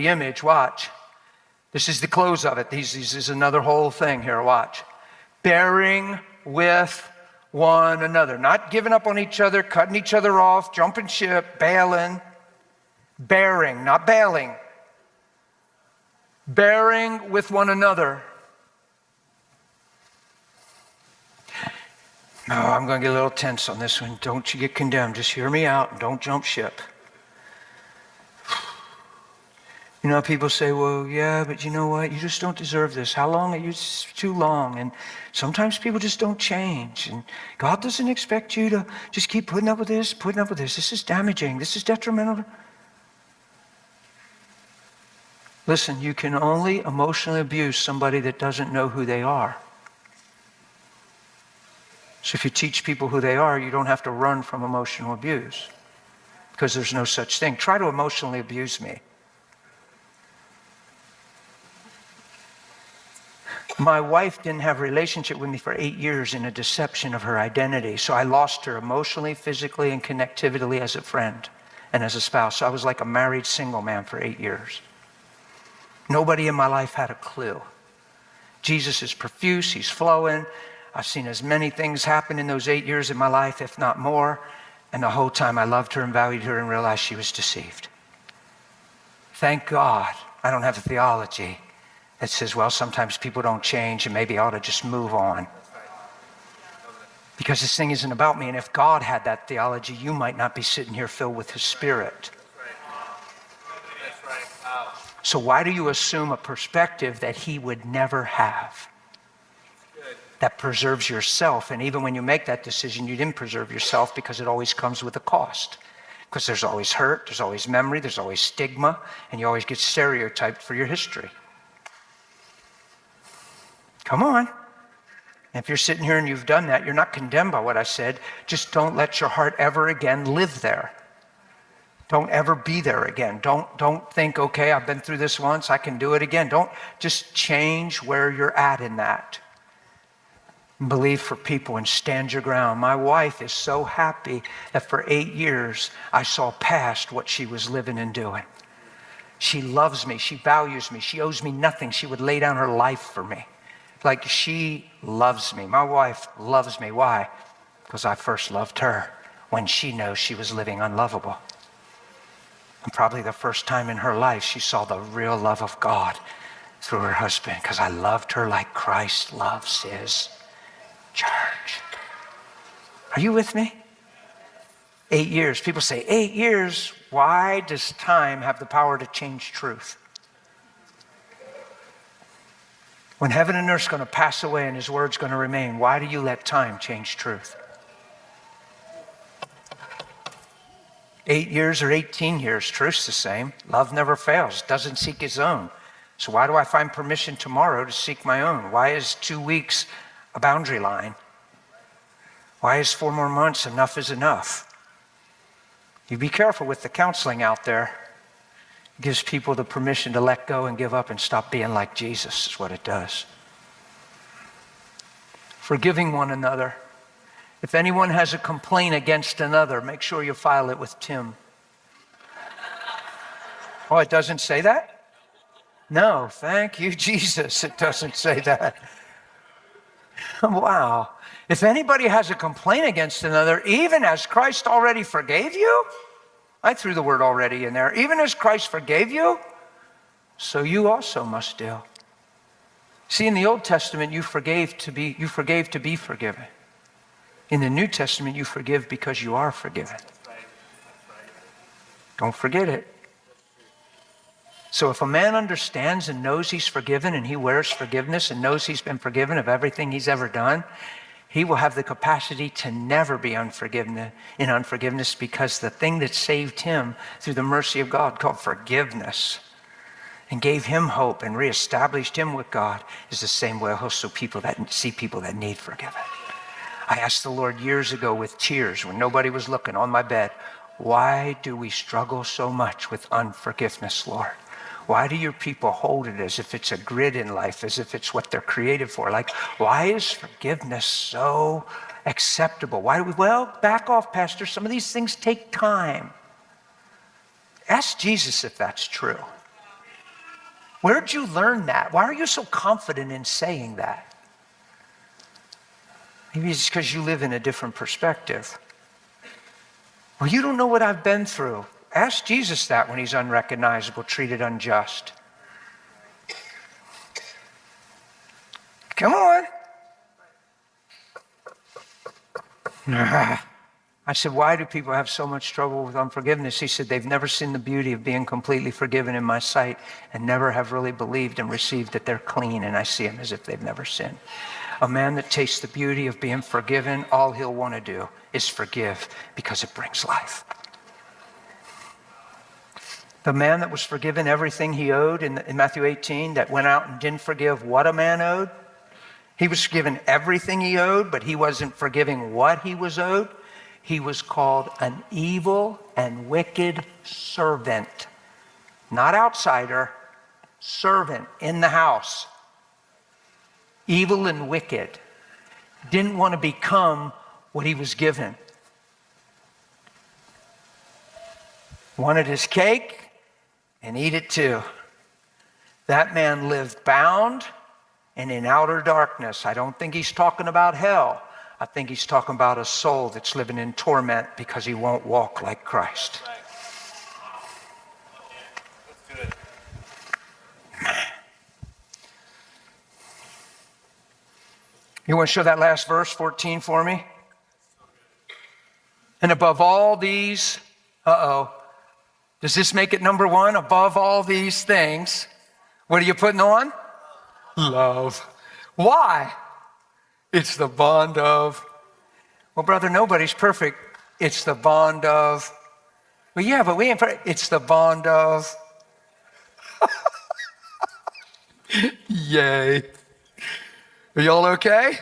the image, watch. This is the close of it. This is another whole thing here, watch. Bearing with one another. Not giving up on each other, cutting each other off, jumping ship, bailing. Bearing, not bailing. Bearing with one another. No, I'm going to get a little tense on this one. Don't you get condemned. Just hear me out and don't jump ship. You know, people say, well, yeah, but you know what? You just don't deserve this. How long are you? It's too long. And sometimes people just don't change. And God doesn't expect you to just keep putting up with this, putting up with this. This is damaging. This is detrimental. Listen, you can only emotionally abuse somebody that doesn't know who they are. So if you teach people who they are, you don't have to run from emotional abuse because there's no such thing. Try to emotionally abuse me. My wife didn't have a relationship with me for 8 years in a deception of her identity. So I lost her emotionally, physically, and connectively as a friend and as a spouse. So I was like a married single man for 8 years. Nobody in my life had a clue. Jesus is profuse, he's flowing. I've seen as many things happen in those 8 years in my life, if not more. And the whole time I loved her and valued her and realized she was deceived. Thank God I don't have a theology that says, well, sometimes people don't change and maybe I ought to just move on. Because this thing isn't about me. And if God had that theology, you might not be sitting here filled with his Spirit. So why do you assume a perspective that he would never have? That preserves yourself. And even when you make that decision, you didn't preserve yourself because it always comes with a cost. Because there's always hurt, there's always memory, there's always stigma, and you always get stereotyped for your history. Come on. If you're sitting here and you've done that, you're not condemned by what I said. Just don't let your heart ever again live there. Don't ever be there again. Don't think, okay, I've been through this once, I can do it again. Don't just change where you're at in that. Believe for people and stand your ground. My wife is so happy that for 8 years, I saw past what she was living and doing. She loves me. She values me. She owes me nothing. She would lay down her life for me. Like she loves me. My wife loves me. Why? Because I first loved her when she knows she was living unlovable. And probably the first time in her life, she saw the real love of God through her husband because I loved her like Christ loves his church. Are you with me? 8 years. People say, 8 years. Why does time have the power to change truth? When heaven and earth is going to pass away and his word's going to remain, why do you let time change truth? 8 years or 18 years, truth's the same. Love never fails, doesn't seek its own. So why do I find permission tomorrow to seek my own? Why is 2 weeks a boundary line? Why is 4 more months enough is enough? You be careful with the counseling out there. It gives people the permission to let go and give up and stop being like Jesus is what it does. Forgiving one another. If anyone has a complaint against another, make sure you file it with Tim. Oh, it doesn't say that? No, thank you, Jesus. It doesn't say that. Wow. If anybody has a complaint against another, even as Christ already forgave you, I threw the word already in there. Even as Christ forgave you, so you also must do. See, in the Old Testament, you forgave to be forgiven. In the New Testament, you forgive because you are forgiven. Don't forget it. So if a man understands and knows he's forgiven and he wears forgiveness and knows he's been forgiven of everything he's ever done, he will have the capacity to never be in unforgiveness because the thing that saved him through the mercy of God called forgiveness and gave him hope and reestablished him with God is the same way he'll see people that need forgiven. I asked the Lord years ago with tears when nobody was looking on my bed, why do we struggle so much with unforgiveness, Lord? Why do your people hold it as if it's a grid in life, as if it's what they're created for? Like, why is forgiveness so acceptable? Well, back off, Pastor. Some of these things take time. Ask Jesus if that's true. Where'd you learn that? Why are you so confident in saying that? Maybe it's because you live in a different perspective. Well, you don't know what I've been through. Ask Jesus that when he's unrecognizable, treated unjust. Come on. I said, why do people have so much trouble with unforgiveness? He said, they've never seen the beauty of being completely forgiven in my sight and never have really believed and received that they're clean, and I see them as if they've never sinned. A man that tastes the beauty of being forgiven, all he'll want to do is forgive because it brings life. The man that was forgiven everything he owed in Matthew 18, that went out and didn't forgive what a man owed. He was forgiven everything he owed, but he wasn't forgiving what he was owed. He was called an evil and wicked servant. Not outsider, servant in the house. Evil and wicked. Didn't want to become what he was given. Wanted his cake and eat it too. That man lived bound and in outer darkness. I don't think he's talking about hell. I think he's talking about a soul that's living in torment because he won't walk like Christ. That's good. You want to show that last verse, 14, for me? And above all these, does this make it number one? Above all these things, what are you putting on? Love. Why? It's the bond of, well, brother, nobody's perfect. It's the bond of, well, yeah, but we ain't perfect. It's the bond of, yay. Are y'all okay?